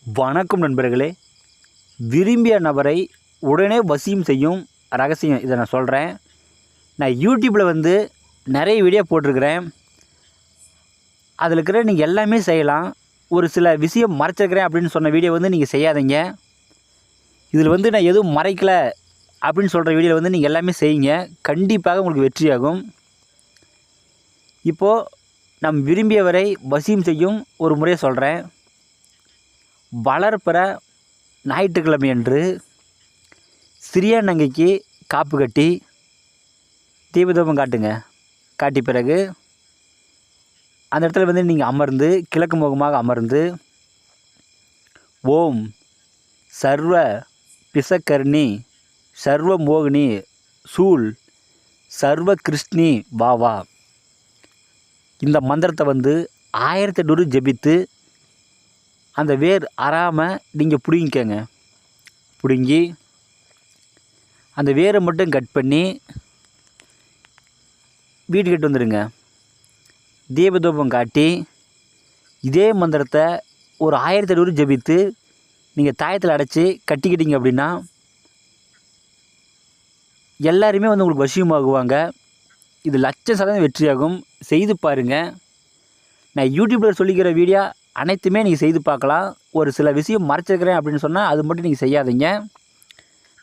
வணக்கம் நண்பர்களே. விரும்பிய நபரை உடனே வசியம் செய்யும் ரகசியம் இதை நான் சொல்கிறேன். நான் யூடியூப்பில் நிறைய வீடியோ போட்டிருக்கிறேன். அதில் இருக்கிற நீங்கள் எல்லாமே செய்யலாம். ஒரு சில விஷயம் மறைச்சிருக்கிறேன் அப்படின்னு சொன்ன வீடியோ நீங்கள் செய்யாதீங்க. இதில் நான் எதுவும் மறைக்கலை அப்படின்னு சொல்கிற வீடியோவில் நீங்கள் எல்லாமே செய்யுங்க. கண்டிப்பாக உங்களுக்கு வெற்றியாகும். இப்போது நம் விரும்பியவரை வசியம் செய்யும் ஒரு முறையை சொல்கிறேன். வளர்ப்பிற ஞாயிற்றுக்கிழமையன்று சிறிய நங்கைக்கு காப்பு கட்டி தீபதூபம் காட்டுங்க. காட்டி பிறகு அந்த இடத்துல நீங்கள் அமர்ந்து கிழக்கு முகமாக அமர்ந்து ஓம் சர்வ பிசக்கர்ணி சர்வ மோகினி சூல் சர்வ கிருஷ்ணி வாவா இந்த மந்திரத்தை 1800 ஜெபித்து அந்த வேர் அறாமல் நீங்கள் பிடுங்கிக்கங்க. பிடுங்கி அந்த வேரை மட்டும் கட் பண்ணி வீட்டுக்கிட்ட வந்துடுங்க. தீபதூபம் காட்டி இதே மந்திரத்தை ஒரு 1800 ஜெபித்து நீங்கள் தாயத்தில் அடைச்சி கட்டிக்கிட்டீங்க அப்படின்னா எல்லாருமே உங்களுக்கு வசியமாகுவாங்க. இது 100% வெற்றியாகும். செய்து பாருங்கள். நான் யூடியூப்பில் சொல்லிக்கிற வீடியோ அனைத்துமே நீங்கள் செய்து பார்க்கலாம். ஒரு சில விஷயம் மறைச்சிருக்கிறேன் அப்படின்னு சொன்னால் அது மட்டும் நீங்கள் செய்யாதீங்க.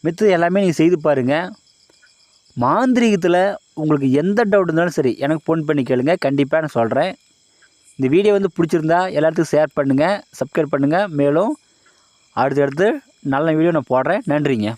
மித்தது எல்லாமே நீங்கள் செய்து பாருங்கள். மாந்திரீகத்தில் உங்களுக்கு எந்த டவுட் இருந்தாலும் சரி எனக்கு ஃபோன் பண்ணி கேளுங்க. கண்டிப்பாக நான் சொல்கிறேன். இந்த வீடியோ பிடிச்சிருந்தா எல்லாத்துக்கும் ஷேர் பண்ணுங்கள், சப்ஸ்கிரைப் பண்ணுங்கள். மேலும் அடுத்தடுத்து நல்ல வீடியோ நான் போடுறேன். நன்றிங்க.